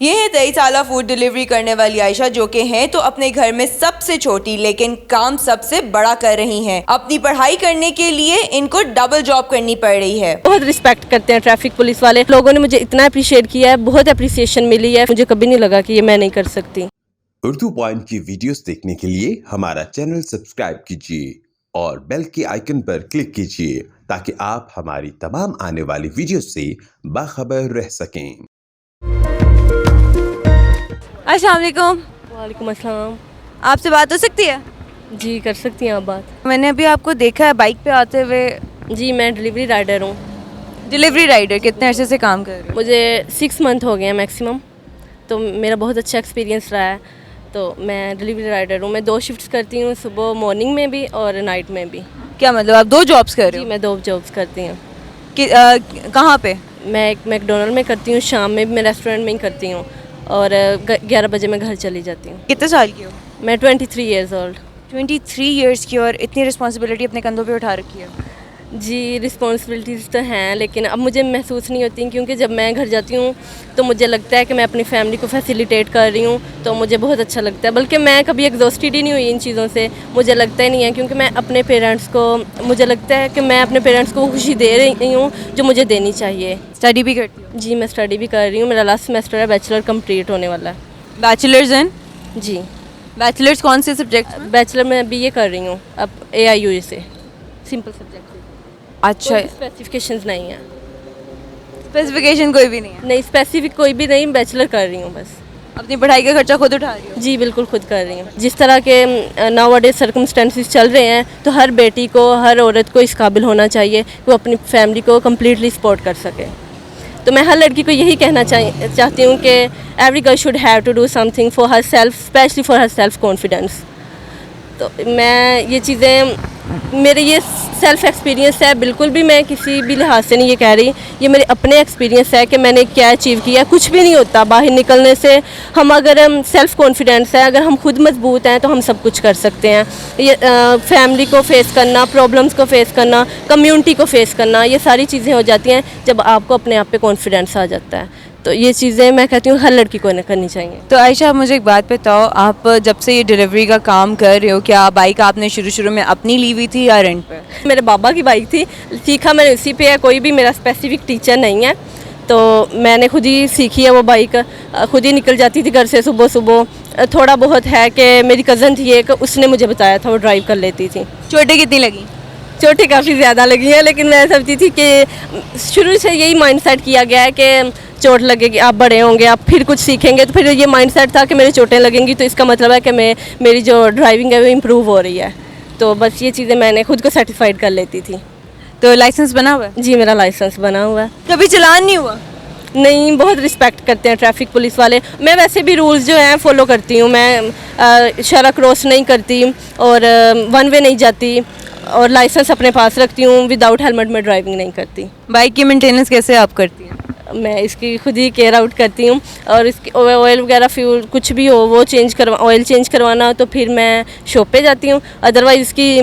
ये है 23 साल फूड डिलीवरी करने वाली आयशा, जो कि हैं तो अपने घर में सबसे छोटी लेकिन काम सबसे बड़ा कर रही हैं। अपनी पढ़ाई करने के लिए इनको डबल जॉब करनी पड़ रही है। बहुत रिस्पेक्ट करते हैं ट्रैफिक पुलिस वाले लोगों ने, मुझे इतना अप्रिशिएट किया है, बहुत अप्रिसिएशन मिली है। मुझे कभी नहीं लगा कि ये मैं नहीं कर सकती। उर्दू पॉइंट की वीडियोस देखने के लिए हमारा चैनल सब्सक्राइब कीजिए और बेल के आइकन पर क्लिक कीजिए ताकि आप हमारी तमाम आने वाली वीडियोस से बाखबर रह सकें। अस्सलाम वालेकुम। वालेकुम अस्सलाम। आपसे बात हो सकती है? जी कर सकती हैं आप बात। मैंने अभी आपको देखा है बाइक पे आते हुए। जी मैं डिलीवरी राइडर हूँ। डिलीवरी राइडर कितने अरसे से काम कर रहे हो? मुझे 6 मंथ हो गए हैं मैक्सिमम, तो मेरा बहुत अच्छा एक्सपीरियंस रहा है। तो मैं डिलीवरी राइडर हूँ। मैं 2 शिफ्ट्स करती हूँ, सुबह मॉर्निंग में भी और नाइट में भी। क्या मतलब आप 2 जॉब्स कर रहे जी हो? मैं 2 जॉब्स करती हूँ। कहाँ पे? मैं एक मैकडोनल्ड में करती हूँ, शाम में भी मैं रेस्टोरेंट में ही करती हूँ और 11 बजे मैं घर चली जाती हूँ। कितने साल की हो? मैं 23 ईयर्स ओल्ड। 23 इयर्स की, और इतनी रिस्पॉन्सिबिलिटी अपने कंधों पे उठा रखी है। जी रिस्पॉन्सिबिलिटीज़ तो हैं, लेकिन अब मुझे महसूस नहीं होती, क्योंकि जब मैं घर जाती हूँ तो मुझे लगता है कि मैं अपनी फैमिली को फैसिलिटेट कर रही हूँ, तो मुझे बहुत अच्छा लगता है। बल्कि मैं कभी एग्जॉस्टेड ही नहीं हुई इन चीज़ों से, मुझे लगता ही नहीं है, क्योंकि मैं अपने पेरेंट्स को, मुझे लगता है कि मैं अपने पेरेंट्स को खुशी दे रही हूँ जो मुझे देनी चाहिए। स्टडी भी करती हो? जी मैं स्टडी भी कर रही हूँ, मेरा लास्ट सेमेस्टर है, बैचलर कंप्लीट होने वाला है। Bachelors in? जी बैचलर्स कौन से सब्जेक्ट? बैचलर में BA कर रही हूँ अब AIU से, सिंपल सब्जेक्ट। अच्छा, स्पेसिफिकेशंस नहीं है। स्पेसिफिकेशन कोई भी नहीं है? नहीं स्पेसिफिक कोई भी नहीं, बैचलर कर रही हूँ बस। अपनी पढ़ाई का खर्चा खुद उठा रही हो? जी बिल्कुल खुद कर रही हूँ। जिस तरह के नाउ डेज सर्कमस्टेंसेस चल रहे हैं, तो हर बेटी को, हर औरत को इस काबिल होना चाहिए कि वो अपनी फैमिली को कम्प्लीटली सपोर्ट कर सके। तो मैं हर लड़की को यही कहना चाहती हूँ कि every girl should have to do something for her self, specially for her self confidence. तो मैं ये चीज़ें, मेरे ये सेल्फ एक्सपीरियंस है, बिल्कुल भी मैं किसी भी लिहाज से नहीं ये कह रही, ये मेरे अपने एक्सपीरियंस है कि मैंने क्या अचीव किया। कुछ भी नहीं होता बाहर निकलने से। हम अगर सेल्फ कॉन्फिडेंस है, अगर हम खुद मजबूत हैं, तो हम सब कुछ कर सकते हैं। ये फैमिली को फेस करना, प्रॉब्लम्स को फेस करना, कम्युनिटी को फेस करना, ये सारी चीज़ें हो जाती हैं जब आपको अपने आप पे कॉन्फिडेंस आ जाता है। तो ये चीज़ें मैं कहती हूँ हर लड़की को करनी चाहिए। तो आयशा, आप मुझे एक बात बताओ, आप जब से ये डिलीवरी का काम कर रहे हो, क्या बाइक आपने शुरू में अपनी ली हुई थी या रेंट पे? मेरे बाबा की बाइक थी, सीखा मैंने उसी पे है। कोई भी मेरा स्पेसिफिक टीचर नहीं है, तो मैंने खुद ही सीखी है वो बाइक। खुद ही निकल जाती थी घर से सुबह सुबह। थोड़ा बहुत है कि मेरी कज़न थी एक, उसने मुझे बताया था, वो ड्राइव कर लेती थी। चोटें कितनी लगी? चोटें काफ़ी ज़्यादा लगी हैं, लेकिन मैं समझती थी कि शुरू से यही माइंडसेट किया गया है कि चोट लगेगी, आप बड़े होंगे, आप फिर कुछ सीखेंगे। तो फिर ये माइंडसेट था कि मेरी चोटें लगेंगी, तो इसका मतलब है कि मेरी जो ड्राइविंग है वो इम्प्रूव हो रही है। तो बस ये चीज़ें मैंने खुद को सेटिस्फाइड कर लेती थी। तो लाइसेंस बना हुआ है? जी मेरा लाइसेंस बना हुआ है। कभी चलान नहीं हुआ? नहीं, बहुत रिस्पेक्ट करते हैं ट्रैफिक पुलिस वाले। मैं वैसे भी रूल्स जो हैं फॉलो करती हूँ। मैं शरा क्रॉस नहीं करती और 1 वे नहीं जाती, और लाइसेंस अपने पास रखती हूँ। विदाउट हेलमेट में ड्राइविंग नहीं करती। बाइक की मेंटेनेंस कैसे आप करती हैं? मैं इसकी खुद ही केयर आउट करती हूँ, और इसकी ऑयल वगैरह, फ्यूल कुछ भी हो वो ऑयल चेंज करवाना, तो फिर मैं शॉप पे जाती हूँ। अदरवाइज़ इसकी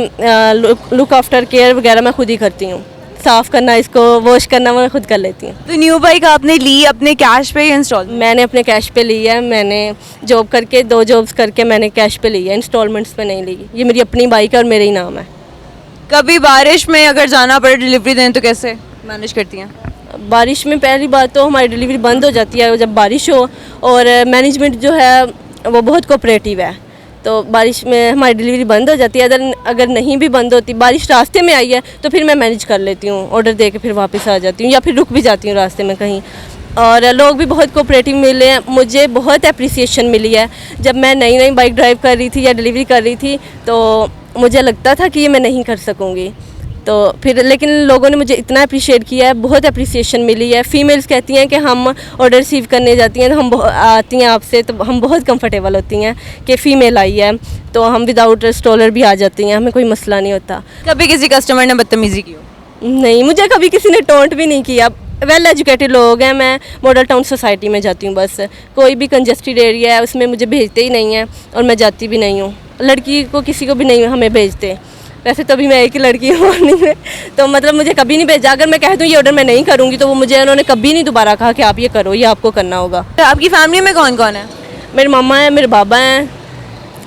लुक आफ्टर केयर वगैरह मैं खुद ही करती हूँ। साफ़ करना, इसको वॉश करना मैं खुद कर लेती हूँ। तो न्यू बाइक आपने ली अपने कैश पे या इंस्टॉल? मैंने अपने कैश पे ली है। मैंने जॉब करके 2 जॉब्स करके मैंने कैश पे ली है, इंस्टॉलमेंट्स पे नहीं ली। ये मेरी अपनी बाइक है और मेरे ही नाम है। कभी बारिश में अगर जाना पड़े डिलीवरी देने, तो कैसे मैनेज करती हैं? बारिश में पहली बात तो हमारी डिलीवरी बंद हो जाती है जब बारिश हो, और मैनेजमेंट जो है वो बहुत कोऑपरेटिव है, तो बारिश में हमारी डिलीवरी बंद हो जाती है। अगर नहीं भी बंद होती, बारिश रास्ते में आई है, तो फिर मैं मैनेज कर लेती हूँ, ऑर्डर दे के फिर वापस आ जाती हूँ, या फिर रुक भी जाती हूँ रास्ते में कहीं। और लोग भी बहुत कोऑपरेटिव मिले हैं, मुझे बहुत अप्रिसिएशन मिली है। जब मैं नई बाइक ड्राइव कर रही थी या डिलीवरी कर रही थी, तो मुझे लगता था कि ये मैं नहीं कर सकूँगी, तो फिर लेकिन लोगों ने मुझे इतना अप्रिशिएट किया है, बहुत अप्रिसिएशन मिली है। फीमेल्स कहती हैं कि हम ऑर्डर रिसीव करने जाती हैं, तो हम आती हैं आपसे, तो हम बहुत कंफर्टेबल होती हैं कि फ़ीमेल आई है, तो हम विदाउट स्टॉलर भी आ जाती हैं, हमें कोई मसला नहीं होता। कभी किसी कस्टमर ने बदतमीज़ी की हो? नहीं, मुझे कभी किसी ने टोंट भी नहीं किया। वेल एजुकेटेड लोग हैं। मैं मॉडल टाउन सोसाइटी में जाती हूँ बस। कोई भी कंजस्टेड एरिया है उसमें मुझे भेजते ही नहीं है, और मैं जाती भी नहीं हूँ। लड़की को किसी को भी नहीं हमें भेजते। वैसे तो अभी मैं एक ही लड़की हूँ मॉर्निंग में, तो मतलब मुझे कभी नहीं भेजा। अगर मैं कह दूँ ये ऑर्डर मैं नहीं करूँगी तो वो मुझे उन्होंने कभी नहीं दोबारा कहा कि आप ये करो, ये आपको करना होगा। तो आपकी फैमिली में कौन कौन है? मेरे मामा हैं, मेरे बाबा हैं।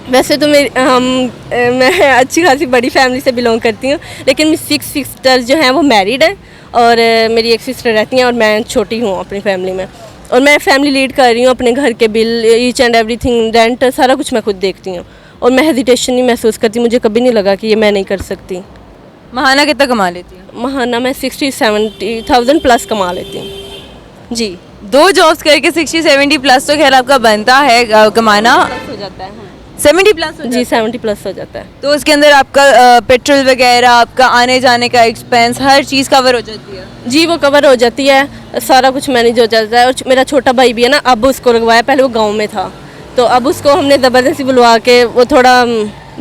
वैसे तो मैं अच्छी खासी बड़ी फैमिली से बिलोंग करती हूँ, लेकिन मेरी 6 सिस्टर्स जो हैं वो मैरिड हैं और मेरी एक सिस्टर रहती हैं और मैं छोटी हूँ अपनी फैमिली में। और मैं फैमिली लीड कर रही हूँ, अपने घर के bill, each and everything, rent, सारा कुछ मैं खुद देखती हूँ और मैं हेजिटेशन नहीं महसूस करती। मुझे कभी नहीं लगा कि ये मैं नहीं कर सकती। महाना कितना कमा लेती हैं? महाना मैं 60-70,000 प्लस कमा लेती हूँ जी। 2 जॉब्स करके 60-70 प्लस तो खैर आपका बनता है कमाना। हो जाता है 70 प्लस जी, 70 प्लस हो जाता है। तो उसके अंदर आपका पेट्रोल वगैरह, आपका आने जाने का एक्सपेंस, हर चीज़ कवर हो जाती है? जी, वो कवर हो जाती है, सारा कुछ मैनेज हो जाता है। और मेरा छोटा भाई भी है ना, अब उसको लगवाया, पहले वो गांव में था तो अब उसको हमने ज़बरदस्ती बुलवा के, वो थोड़ा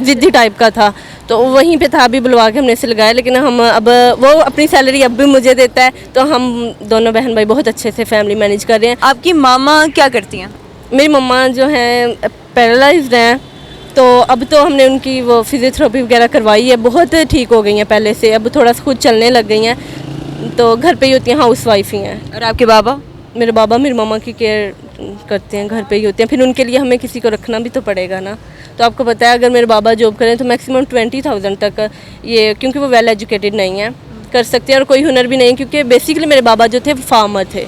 ज़िद्दी टाइप का था तो वहीं पे था, अभी बुलवा के हमने इसे लगाया। लेकिन हम अब वो अपनी सैलरी अब भी मुझे देता है, तो हम दोनों बहन भाई बहुत अच्छे से फैमिली मैनेज कर रहे हैं। आपकी मामा क्या करती हैं? मेरी मम्मा जो हैं पैरालाइज्ड हैं, तो अब तो हमने उनकी वो फिजियोथेरेपी वगैरह करवाई है, बहुत ठीक हो गई हैं पहले से, अब थोड़ा सा खुद चलने लग गई हैं, तो घर पे ही होती हैं, हाउस वाइफ ही हैं। और आपके बाबा? मेरे बाबा मेरी मम्मा की केयर करते हैं, घर पे ही होते हैं, फिर उनके लिए हमें किसी को रखना भी तो पड़ेगा ना। तो आपको पता है अगर मेरे बाबा जॉब करें तो मैक्सिमम 20,000 तक ये, क्योंकि वो वेल एजुकेटेड नहीं है, कर सकते हैं और कोई हुनर भी नहीं, क्योंकि बेसिकली मेरे बाबा जो थे वो फार्मर थे,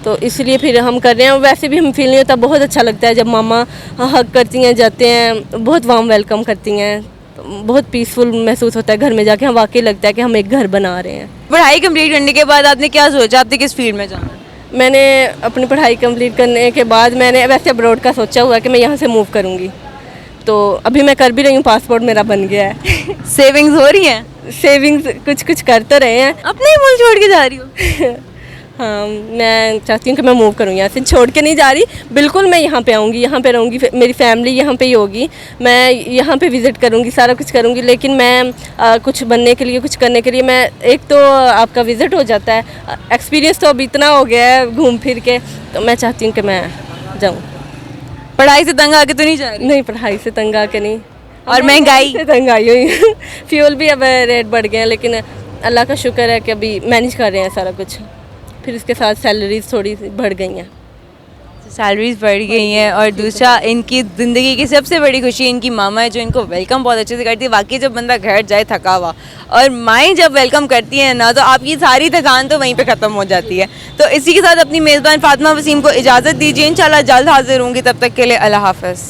तो इसलिए फिर हम कर रहे हैं। वैसे भी हम फील नहीं होता, बहुत अच्छा लगता है जब मामा हक करती हैं, जाते हैं, बहुत वार्म वेलकम करती हैं, बहुत पीसफुल महसूस होता है घर में जाके। हम वाकई लगता है कि हम एक घर बना रहे हैं। पढ़ाई कंप्लीट करने के बाद आपने क्या सोचा, आपने किस फील्ड में जाना? मैंने अपनी पढ़ाई कंप्लीट करने के बाद मैंने वैसे अब्रॉड का सोचा हुआ है कि मैं यहाँ से मूव करूँगी, तो अभी मैं कर भी रही हूँ, पासपोर्ट मेरा बन गया है। सेविंग्स हो रही हैं? सेविंग्स कुछ कुछ कर तो रहे हैं। अपने ही मुल्क छोड़ के जा रही हो? हाँ, मैं चाहती हूँ कि मैं मूव करूँ, यहाँ से छोड़ के नहीं जा रही, बिल्कुल मैं यहाँ पे आऊँगी, यहाँ पे रहूँगी, मेरी फैमिली यहाँ पे ही होगी, मैं यहाँ पे विज़िट करूँगी, सारा कुछ करूँगी। लेकिन मैं कुछ बनने के लिए, कुछ करने के लिए, मैं एक तो आपका विज़िट हो जाता है, एक्सपीरियंस तो अब इतना हो गया है घूम फिर के, तो मैं चाहती हूँ कि मैं जाऊँ। पढ़ाई से तंग आके तो नहीं जा रही? नहीं, पढ़ाई से तंग आके नहीं। और महंगाई से तंग आई हुई फ्यूल भी अब रेट बढ़ गए हैं, लेकिन अल्लाह का शुक्र है कि अभी मैनेज कर रहे हैं सारा कुछ। फिर इसके साथ सैलरीज थोड़ी बढ़ गई हैं। सैलरीज बढ़ गई हैं और दूसरा इनकी ज़िंदगी की सबसे बड़ी खुशी इनकी मामा है जो इनको वेलकम बहुत अच्छे से करती है। वाकई जब बंदा घर जाए थका हुआ और माएँ जब वेलकम करती हैं ना, तो आपकी सारी थकान तो वहीं पे ख़त्म हो जाती है। तो इसी के साथ अपनी मेज़बान फातिमा वसीम को इजाज़त दीजिए, इंशाल्लाह जल्द हाजिर होंगी, तब तक के लिए अल्लाह हाफ़िज़।